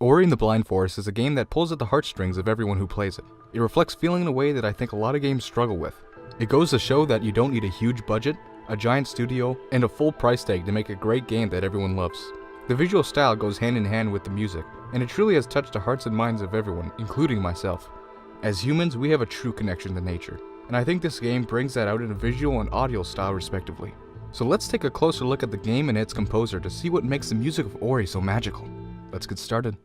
Ori and the Blind Forest is a game that pulls at the heartstrings of everyone who plays it. It reflects feeling in a way that I think a lot of games struggle with. It goes to show that you don't need a huge budget, a giant studio, and a full price tag to make a great game that everyone loves. The visual style goes hand in hand with the music, and it truly has touched the hearts and minds of everyone, including myself. As humans, we have a true connection to nature, and I think this game brings that out in a visual and audio style respectively. So let's take a closer look at the game and its composer to see what makes the music of Ori so magical. Let's get started.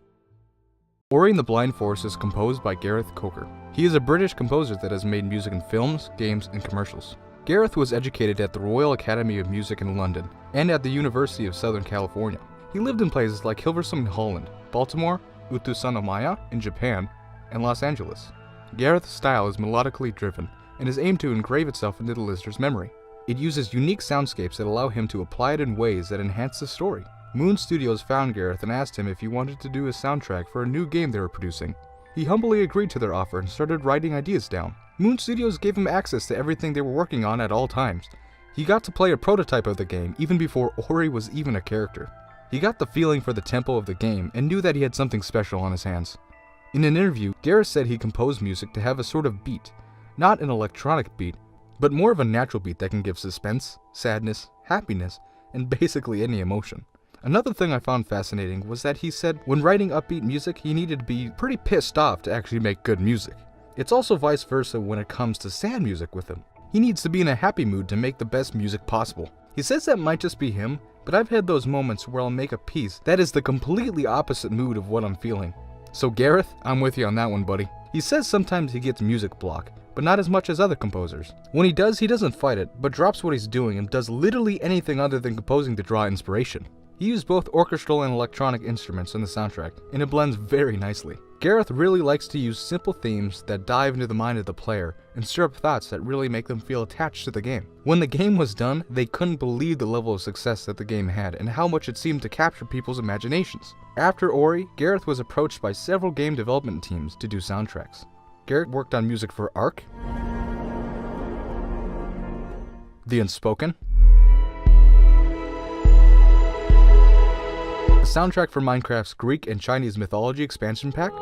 Ori and the Blind Forest is composed by Gareth Coker. He is a British composer that has made music in films, games, and commercials. Gareth was educated at the Royal Academy of Music in London and at the University of Southern California. He lived in places like Hilversum in Holland, Baltimore, Utsunomiya in Japan, and Los Angeles. Gareth's style is melodically driven and is aimed to engrave itself into the listener's memory. It uses unique soundscapes that allow him to apply it in ways that enhance the story. Moon Studios found Gareth and asked him if he wanted to do a soundtrack for a new game they were producing. He humbly agreed to their offer and started writing ideas down. Moon Studios gave him access to everything they were working on at all times. He got to play a prototype of the game even before Ori was even a character. He got the feeling for the tempo of the game and knew that he had something special on his hands. In an interview, Gareth said he composed music to have a sort of beat, not an electronic beat, but more of a natural beat that can give suspense, sadness, happiness, and basically any emotion. Another thing I found fascinating was that he said when writing upbeat music he needed to be pretty pissed off to actually make good music. It's also vice versa when it comes to sad music with him. He needs to be in a happy mood to make the best music possible. He says that might just be him, but I've had those moments where I'll make a piece that is the completely opposite mood of what I'm feeling. So Gareth, I'm with you on that one, buddy. He says sometimes he gets music block, but not as much as other composers. When he does, he doesn't fight it, but drops what he's doing and does literally anything other than composing to draw inspiration. He used both orchestral and electronic instruments in the soundtrack, and it blends very nicely. Gareth really likes to use simple themes that dive into the mind of the player and stir up thoughts that really make them feel attached to the game. When the game was done, they couldn't believe the level of success that the game had and how much it seemed to capture people's imaginations. After Ori, Gareth was approached by several game development teams to do soundtracks. Gareth worked on music for Ark, The Unspoken, a soundtrack for Minecraft's Greek and Chinese mythology expansion pack,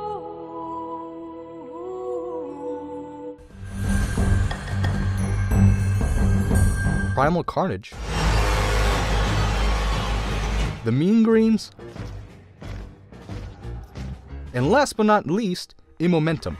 Primal Carnage, The Mean Greens, and last but not least, Momentum.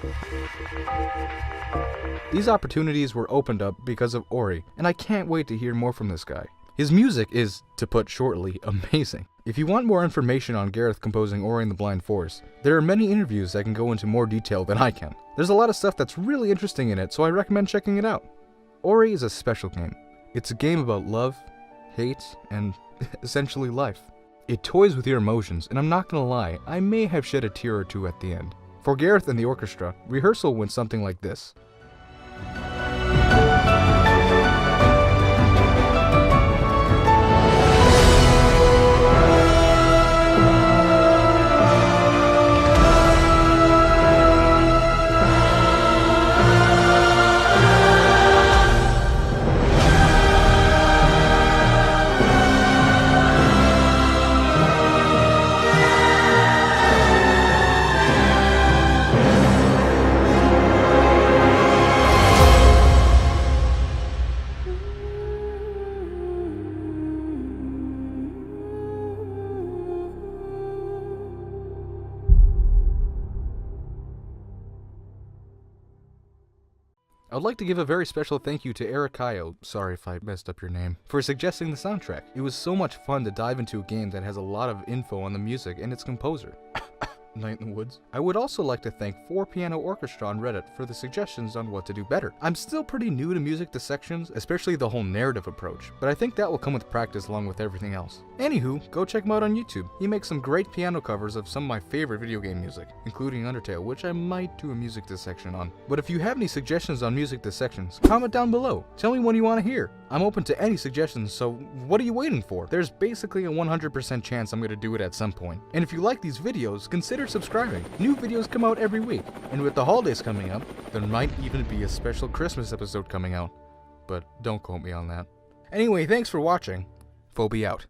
These opportunities were opened up because of Ori, and I can't wait to hear more from this guy. His music is, to put shortly, amazing. If you want more information on Gareth composing Ori and the Blind Forest, there are many interviews that can go into more detail than I can. There's a lot of stuff that's really interesting in it, so I recommend checking it out. Ori is a special game. It's a game about love, hate, and essentially life. It toys with your emotions, and I'm not gonna lie, I may have shed a tear or two at the end. For Gareth and the orchestra, rehearsal went something like this. I'd like to give a very special thank you to Eric Kayo, sorry if I messed up your name, for suggesting the soundtrack. It was so much fun to dive into a game that has a lot of info on the music and its composer. Night in the Woods. I would also like to thank 4Piano Orchestra on Reddit for the suggestions on what to do better. I'm still pretty new to music dissections, especially the whole narrative approach, but I think that will come with practice along with everything else. Anywho, go check him out on YouTube. He makes some great piano covers of some of my favorite video game music, including Undertale, which I might do a music dissection on. But if you have any suggestions on music dissections, comment down below. Tell me what you want to hear. I'm open to any suggestions, so what are you waiting for? There's basically a 100% chance I'm going to do it at some point. And if you like these videos, consider subscribing. New videos come out every week, and with the holidays coming up, there might even be a special Christmas episode coming out. But don't quote me on that. Anyway, thanks for watching. Phoebe out.